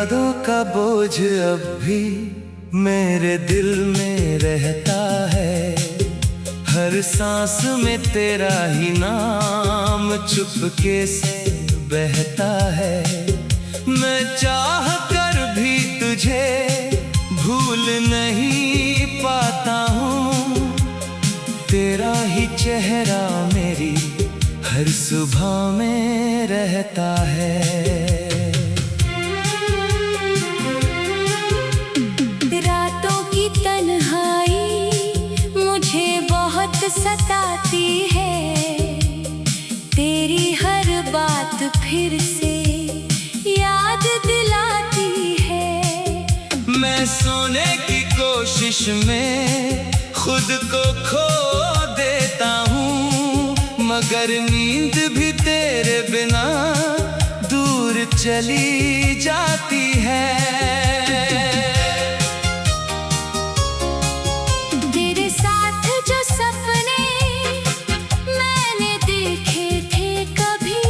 यादों का बोझ अब भी मेरे दिल में रहता है। हर सांस में तेरा ही नाम चुपके से बहता है। मैं चाह कर भी तुझे भूल नहीं पाता हूँ। तेरा ही चेहरा मेरी हर सुबह में रहता है। रातों की तन्हाई मुझे बहुत सताती है। तेरी हर बात फिर से याद दिलाती है। मैं सोने की कोशिश में खुद को खो देता हूँ, मगर नींद भी तेरे बिना दूर चली जाती है। तेरे साथ जो सपने मैंने देखे थे कभी,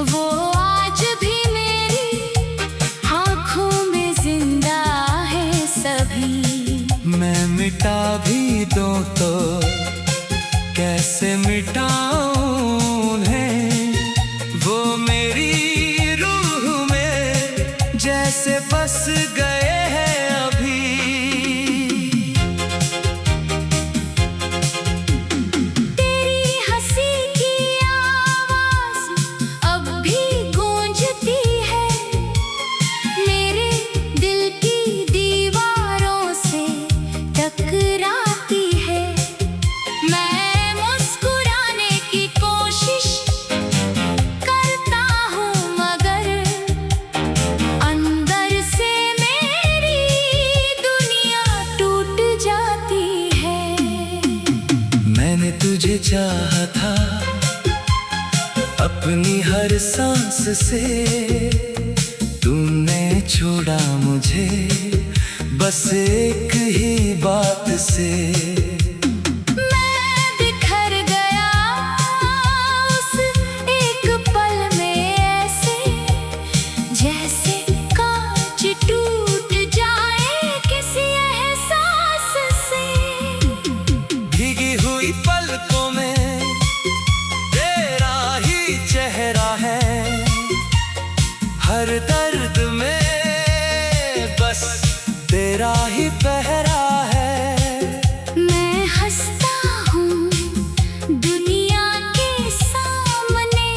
वो आज भी मेरी आँखों में जिंदा है सभी। मैं मिटा भी दूं तो कैसे मिटाऊं उन्हें, वो मेरी रूह में जैसे बस गए हैं अभी। तेरी हंसी की आवाज अब भी गूंजती है, मेरे दिल की दीवारों से टकराती है। मैं मुस्कुराने की कोशिश करता हूँ, मगर अंदर से मेरी दुनिया टूट जाती है। मैंने तुझे चाहा था अपनी हर सांस से, तूने छोड़ा मुझे बस एक ही बात से। मैं बिखर गया उस एक पल में ऐसे, जैसे कांच टूट जाए किसी एहसास से। भीगी हुई पलकों में तेरा ही चेहरा है, हर दर्द में बस तेरा ही पहरा है। मैं हंसता हूँ दुनिया के सामने,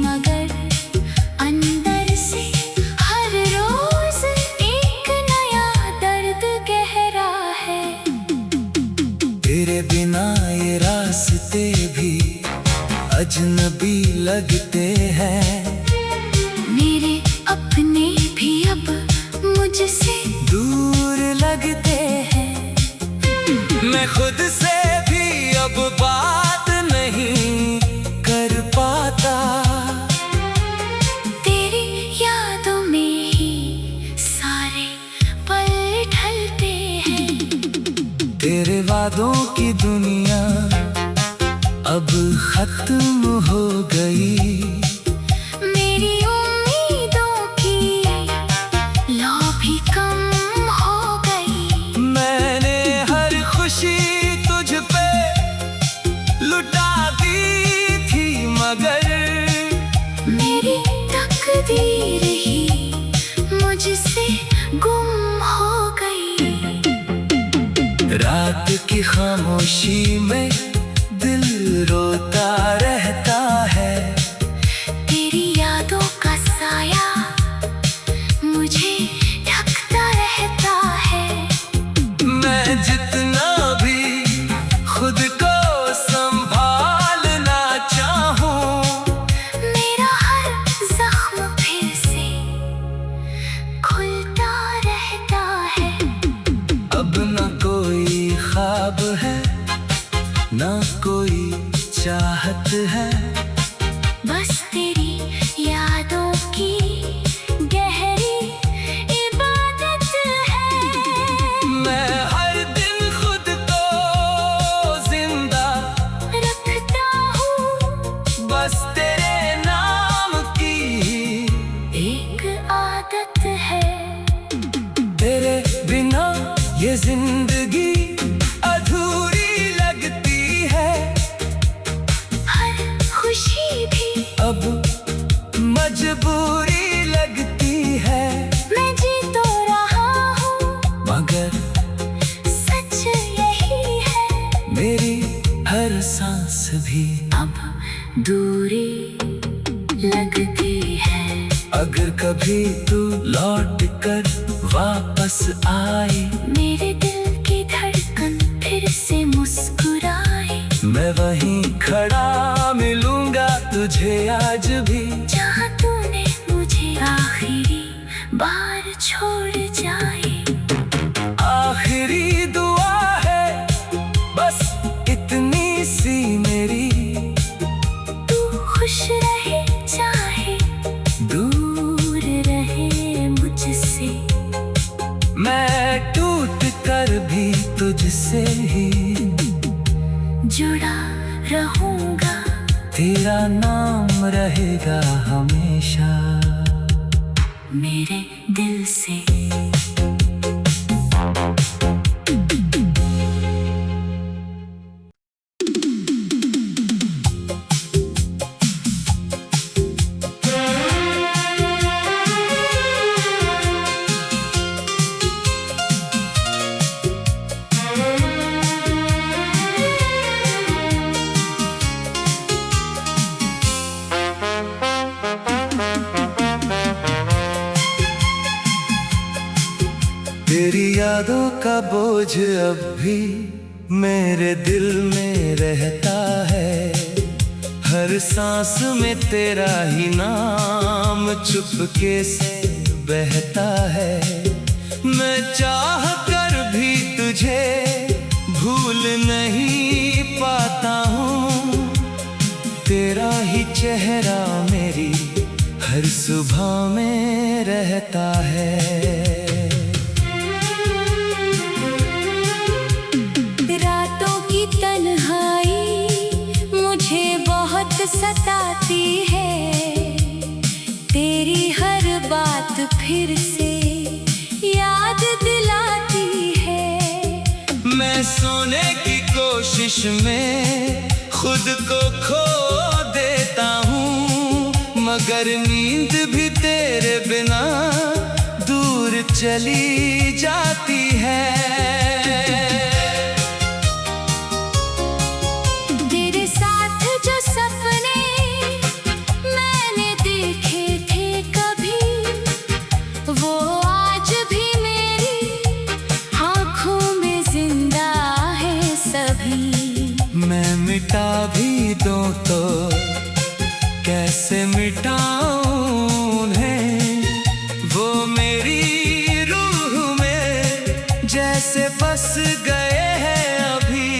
मगर अंदर से हर रोज एक नया दर्द गहरा है। तेरे बिना ये रास्ते भी अजनबी लगते हैं। मेरे अपने भी अब मुझसे दूर लगते हैं। मैं खुद से भी अब बात नहीं कर पाता। तेरी यादों में ही सारे पल ढलते हैं। तेरे वादों की दुनिया अब खत्म हो गई। मेरी उम्मीदों की लौ भी कम हो गई। मैंने हर खुशी तुझ पे लुटा दी थी, मगर मेरी तकदीर ही मुझसे गुम हो गई। रात की खामोशी में दिल रोता रहता है। तेरी यादों का साया मुझे ढकता रहता है। मैं जितना भी खुद को संभालना चाहूं, मेरा हर जख्म फिर से खुलता रहता है। अब न कोई ख्वाब है, न कोई चाहत है। बस तेरी यादों की गहरी इबादत है। मैं हर दिन खुद को जिंदा रखता हूँ बस तेरे नाम की एक आदत है। जिंदगी अधूरी लगती है। हर खुशी भी अब मजबूरी लगती है। मैं जी तो रहा हूँ, मगर सच यही है। मेरी हर सांस भी अब दूरी लगती है। अगर कभी तू लौट कर वापस आए, मेरे दिल की धड़कन फिर से मुस्कुराए। मैं वहीं खड़ा मिलूंगा तुझे आज भी, जहाँ तूने मुझे आखिरी बार छोड़ जाए। आखिरी दुआ है बस इतनी सी मेरी, तू खुश रहे चाहे दूर रहे मुझसे। मैं टूट कर भी तुझसे ही जुड़ा रहूंगा, तेरा नाम रहेगा हमेशा मेरे दिल से। तेरी यादों का बोझ अब भी मेरे दिल में रहता है। हर सांस में तेरा ही नाम चुपके से बहता है। मैं चाह कर भी तुझे भूल नहीं पाता हूँ, तेरा ही चेहरा मेरी हर सुबह में रहता है। रातों की तन्हाई मुझे बहुत सताती है। तेरी हर बात फिर से याद दिलाती है। मैं सोने की कोशिश में खुद को खो देता हूँ, मगर नींद भी तेरे बिना दूर चली जाती है। तेरे साथ जो सपने मैंने देखे थे कभी, वो आज भी मेरी आँखों में जिंदा है सभी। मैं मिटा भी दूं तो कैसे मिटाऊं उन्हें, वो मेरी रूह में जैसे बस गए हैं अभी।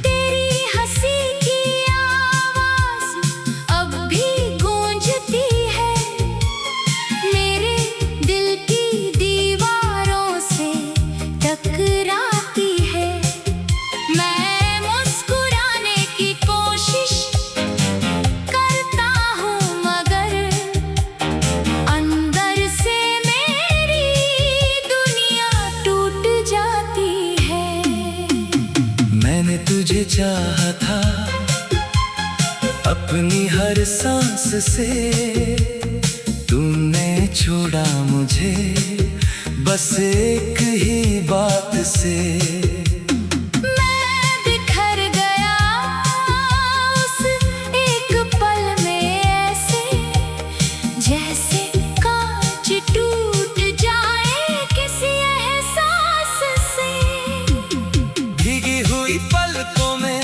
तेरी हंसी की आवाज अब भी गूंजती है, मेरे दिल की दीवारों से टकराती है। मैं मुस्कुराने की कोशिश करता हूँ, मगर अंदर से मेरी दुनिया टूट जाती है। मैंने तुझे चाहा था अपनी हर सांस से, तूने छोड़ा मुझे बस एक ही बात से। मैं बिखर गया उस एक पल में ऐसे, जैसे कांच टूट जाए किसी एहसास से। भीगी हुई पलकों में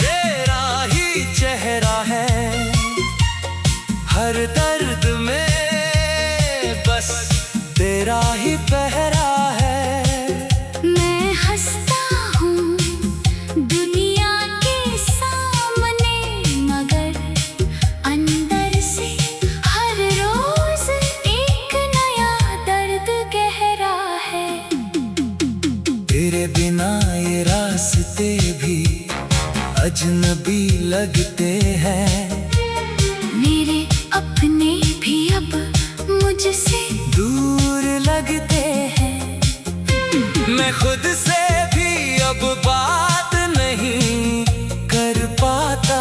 तेरा ही चेहरा है, हर दर्द में बस तेरा ही पहरा है। मैं हंसता हूँ दुनिया के सामने, मगर अंदर से हर रोज एक नया दर्द गहरा है। तेरे बिना ये रास्ते भी अजनबी लगते हैं। मेरे अपने भी अब मुझे मुझसे दूर लगते हैं। मैं खुद से भी अब बात नहीं कर पाता।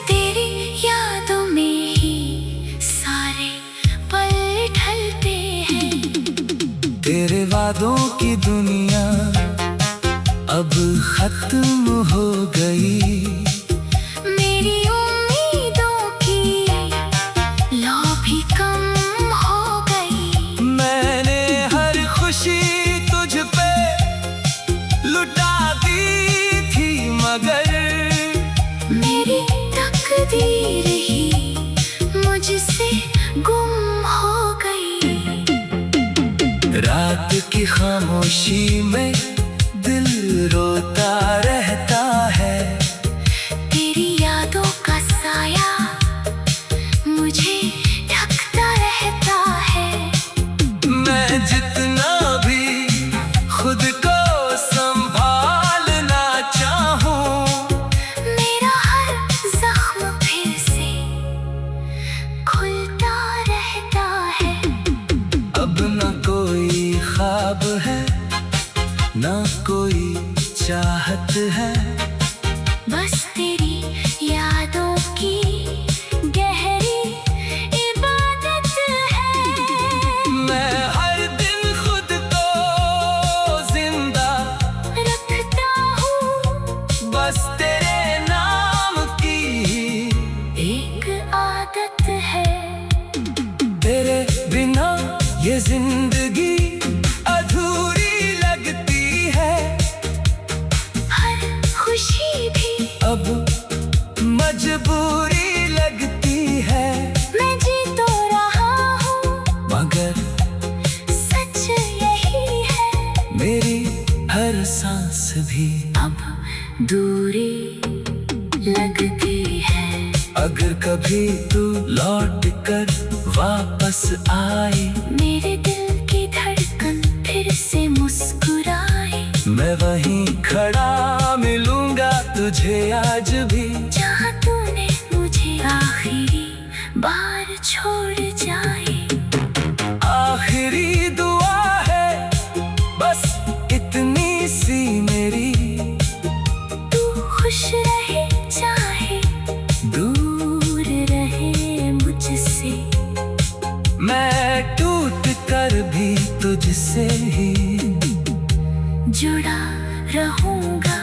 तेरी यादों में ही सारे पल ढलते हैं। तेरे वादों की दुनिया अब खत्म हो गई। मेरी उम्मीदों की लौ भी कम हो गई। मैंने हर खुशी तुझ पे लुटा दी थी, मगर मेरी तकदीर ही मुझसे गुम हो गई। रात की खामोशी में दिल रोता रहता है। तेरी यादों का साया मुझे ढकता रहता है। मैं जितना भी खुद को संभालना चाहूं, मेरा हर जख्म फिर से खुलता रहता है। अब न कोई ख्वाब है, न कोई चाहत है। बस तेरी यादों की गहरी इबादत है। मैं हर दिन खुद को जिंदा रखता हूँ बस तेरे नाम की एक आदत है। तेरे बिना ये जिंदगी अधूरी लगती है। हर खुशी भी अब मजबूरी लगती है। मैं जी तो रहा हूँ, मगर सच यही है। मेरी हर सांस भी अब दूरी लगती है। अगर कभी तू लौट कर वापस आए, मेरे दिल की धड़कन फिर से मुस्कुराए। मैं वहीं खड़ा मिलूंगा तुझे आज भी, जहाँ तूने मुझे आखिरी बार छोड़ जाए। आखिरी दुआ है बस इतनी सी मेरी, तू खुश रहे चाहे दूर रहे मुझसे। मैं टूट कर भी तुझसे ही जुड़ा रहूंगा।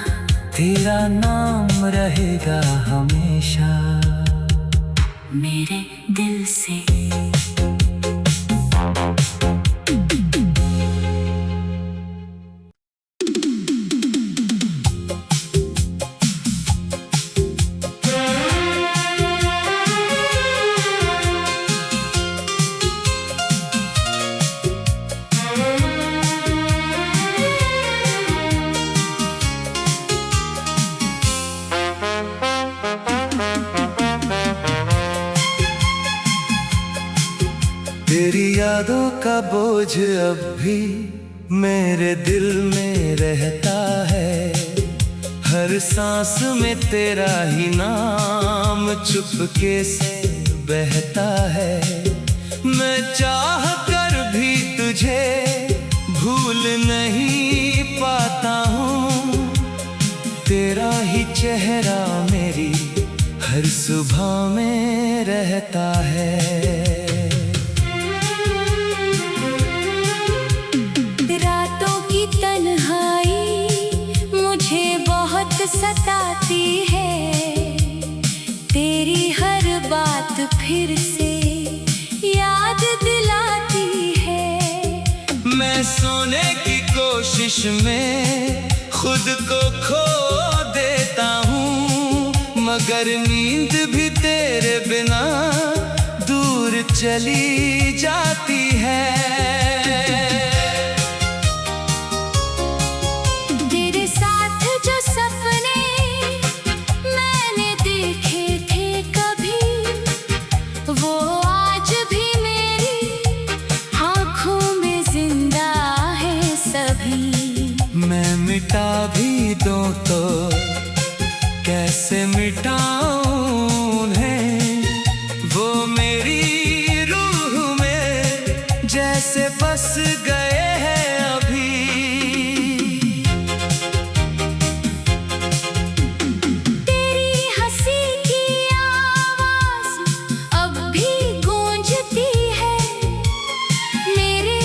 तेरा नाम रहेगा हमेशा मेरे दिल से। तेरी यादों का बोझ अब भी मेरे दिल में रहता है। हर सांस में तेरा ही नाम चुपके से बहता है। मैं चाह कर भी तुझे भूल नहीं पाता हूँ। तेरा ही चेहरा मेरी हर सुबह में रहता है। रातों की तन्हाई मुझे बहुत सताती है। तेरी हर बात फिर से याद दिलाती है। मैं सोने की कोशिश में खुद को खो देता हूँ, मगर नींद भी तेरे बिना दूर चली जाती है। तेरे साथ जो सपने मैंने देखे थे कभी, वो आज भी मेरी आँखों में जिंदा है सभी। मैं मिटा भी दूं तो कैसे मिटाऊं उन्हें, वो मेरी रूह जैसे बस गए हैं अभी। तेरी हंसी की आवाज अब भी गूंजती है, मेरे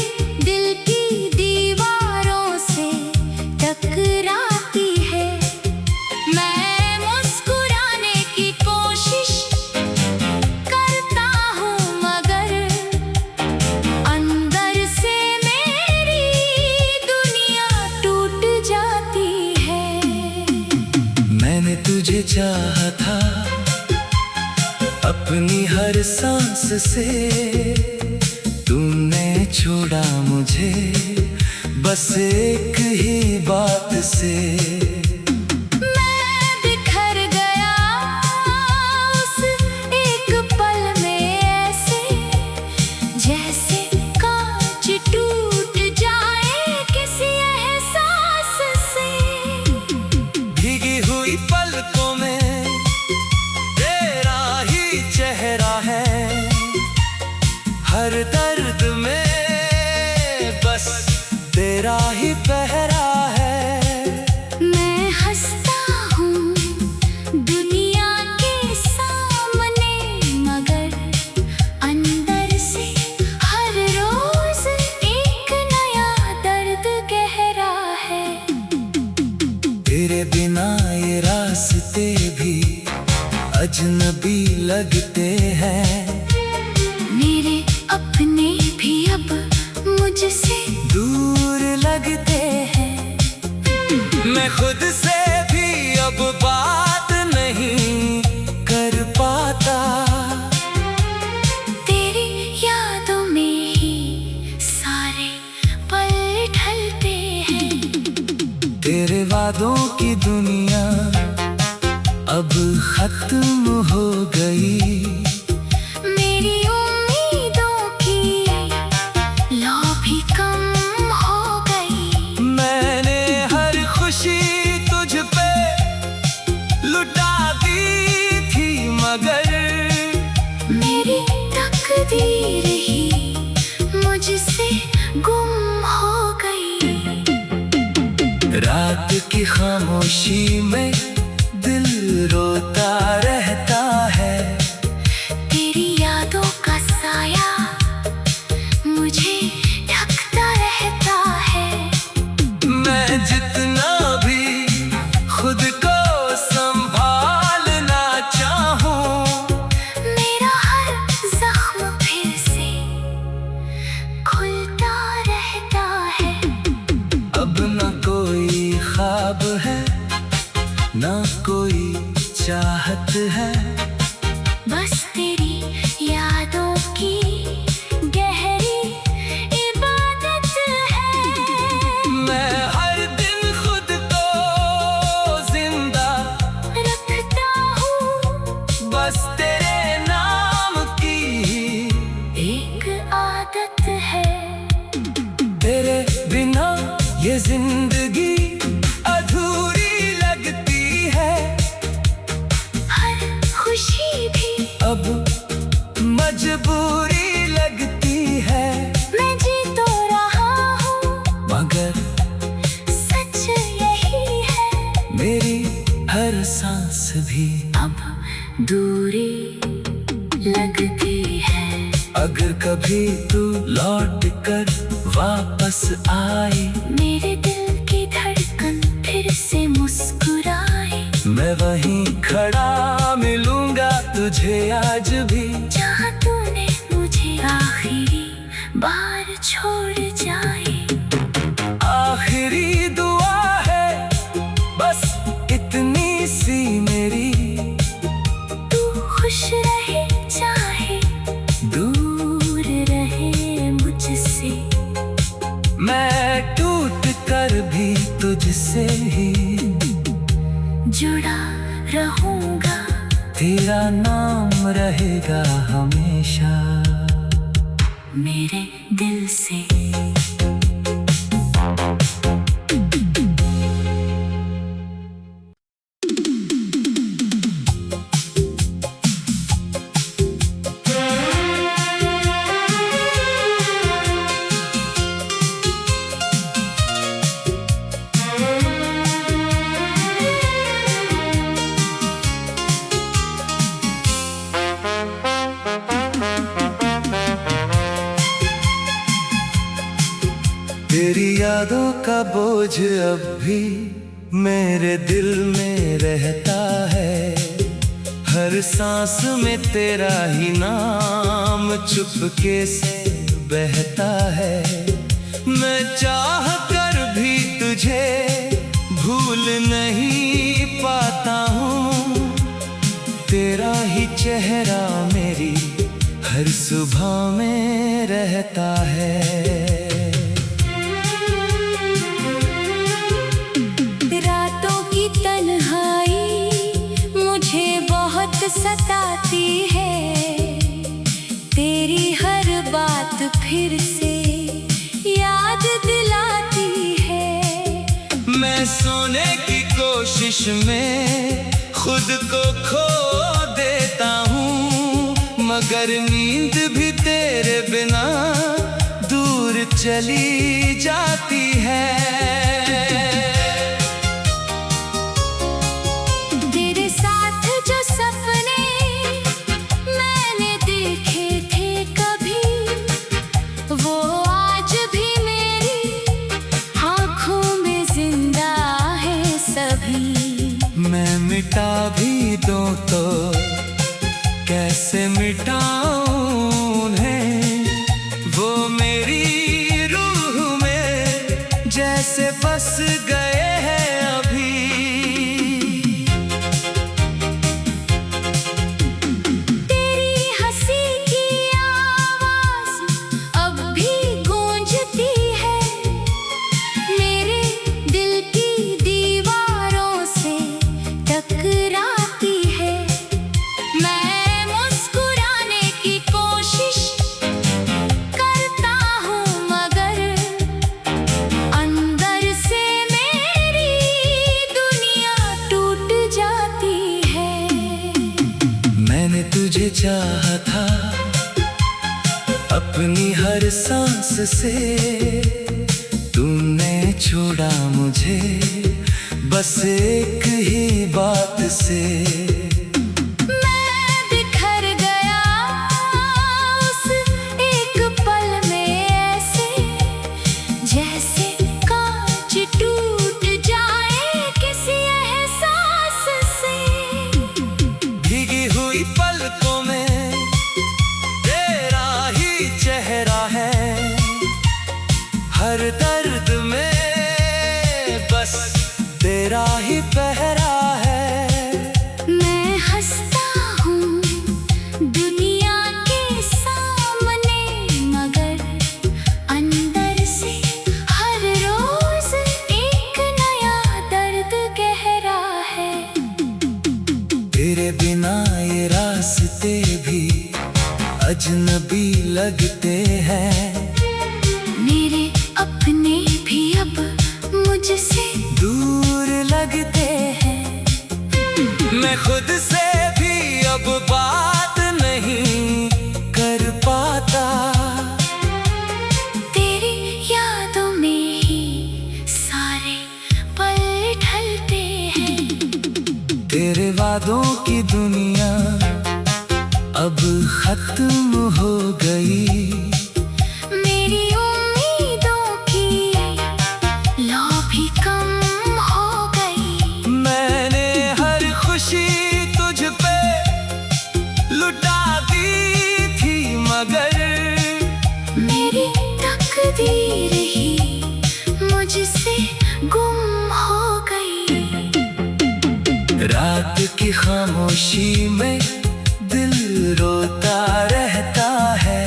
दिल की दीवारों से टकराती है। मैं मुस्कुराने की कोशिश करता हूँ, मगर अंदर से मेरी दुनिया टूट जाती है। मैंने तुझे चाहा था अपनी हर सांस से, तुमने छोड़ा मुझे बस एक ही बात से। मैं बिखर गया उस एक पल में, ऐसे जैसे कांच टूट जाए किसी एहसास से। भीगी हुई पलकों में तेरा ही चेहरा है, हर दर्द में बस तेरा ही पहरा है। मैं हंसता हूँ दुनिया के सामने, मगर अंदर से हर रोज एक नया दर्द गहरा है। तेरे बिना ये रास्ते भी अजनबी लगते हैं, मेरे अपने भी अब मुझसे दूर लगते हैं। मैं खुद से भी अब बात नहीं कर पाता, तेरी यादों में ही सारे पल ढलते हैं। तेरे वादों की दुनिया अब खत्म हो गई, मेरी उम्मीदों की लौ भी कम हो गई। मैंने हर खुशी तुझ पे लुटा दी थी, मगर मेरी तकदीर ही मुझसे गुम हो गई। रात की खामोशी में दिल रोता रहता है, तेरी यादों का साया मुझे ढकता रहता है। मैं जितना भी खुद को संभालना चाहूं, मेरा हर जख्म फिर से खुलता रहता है। अब न कोई ख्वाब है न कोई चाहत है, बस तेरी यादों की गहरी इबादत है। मैं हर दिन खुद को जिंदा रखता हूँ बस तेरे नाम की एक आदत है। तेरे बिना ये जिंदगी अधूरी लगती है, हर खुशी भी अब मजबूरी लगती है। मैं जी तो रहा हूँ, मगर सच यही है। मेरी हर सांस भी अब दूरी लगती है। अगर कभी तू लौट कर वापस आए, मेरे दिल की धड़कन फिर से मुस्कुराए, मैं वहीं खड़ा मिलूंगा तुझे आज भी, जहाँ तूने मुझे आखिरी बार छोड़ जाए। आखिरी दुआ है बस इतनी सी मेरी, तू खुश रहे चाहे दूर रहे मुझसे। मैं टूट कर भी तुझसे ही जुड़ा रहूंगा, तेरा नाम रहेगा हमेशा मेरे दिल से। यादों का बोझ अब भी मेरे दिल में रहता है। हर सांस में तेरा ही नाम चुपके से बहता है। मैं चाह कर भी तुझे भूल नहीं पाता हूँ। तेरा ही चेहरा मेरी हर सुबह में रहता है। रातों की तन्हाई मुझे बहुत सताती है। तेरी हर बात फिर से याद दिलाती है। मैं सोने की कोशिश में खुद को खो देता हूँ, मगर नींद भी तेरे बिना दूर चली जाती है। तेरे साथ जो सपने मैंने देखे थे कभी, वो आज भी मेरी आँखों में जिंदा है सभी। मैं मिटा भी दूं तो कैसे मिटाऊं उन्हें, वो मेरी रूह में जैसे बस गए हैं अभी। तेरी हंसी की आवाज अब भी गूंजती है, मेरे दिल की दीवारों से टकराती है। मैं मुस्कुराने की कोशिश करता हूँ, मगर अंदर से मेरी दुनिया टूट जाती है। मैंने तुझे चाहा था अपनी हर सांस से, तूने छोड़ा मुझे बस एक ही बात से। मैं बिखर गया उस एक पल में ऐसे, जैसे कांच टूट जाए किसी एहसास से। भीगी हुई पलकों में तेरा ही चेहरा है, हर दर्द में बस तेरा ही पहरा है। मैं हंसता हूँ दुनिया के सामने, मगर अंदर से हर रोज एक नया दर्द गहरा है। तेरे बिना ये रास्ते भी अजनबी लगते हैं, मेरे अपने भी अब मुझसे दूर लगते हैं। मैं खुद से भी अब बात नहीं कर पाता। तेरी यादों में ही सारे पल ढलते हैं। तेरे वादों की दुनिया अब खत्म हो गई। मेरी उम्मीदों की लौ भी कम हो गई। मैंने हर खुशी तुझ पे लुटा दी थी, मगर मेरी तकदीर ही मुझसे गुम हो गई। रात की खामोशी में दिल रोता रहता है।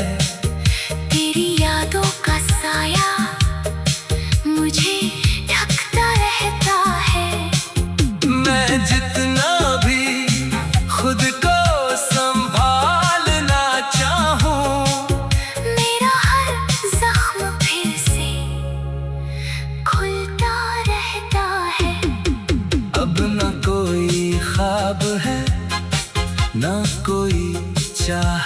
तेरी यादों का साया मुझे ढकता रहता है। मैं जितना भी खुद को संभालना चाहूं, मेरा हर जख्म फिर से खुलता रहता है। अब न कोई ख्वाब है, न कोई चाह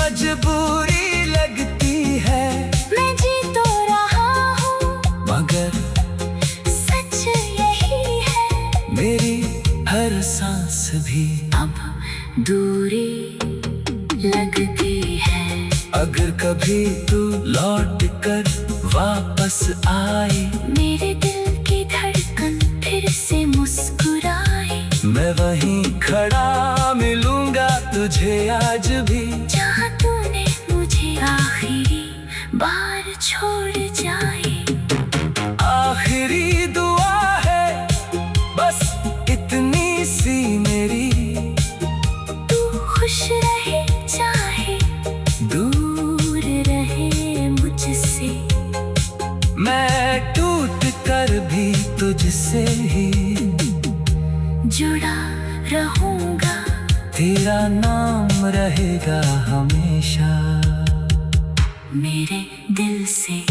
मजबूरी लगती है, मैं जी तो रहा हूँ मगर सच यही है, मेरी हर सांस भी अब दूरी लगती है। अगर कभी तू लौट कर वापस आए, मेरे दिल की धड़कन फिर से मुस्कुराए, मैं वहीं खड़ा मिलूंगा तुझे आज भी, जहाँ तूने मुझे आखिरी बार छोड़ जाए। आखिरी दुआ है बस इतनी सी मेरी, तू खुश रहे चाहे दूर रहे मुझसे, मैं टूट कर भी तुझसे ही जुड़ा रहूंगा, तेरा नाम रहेगा हमेशा मेरे दिल से।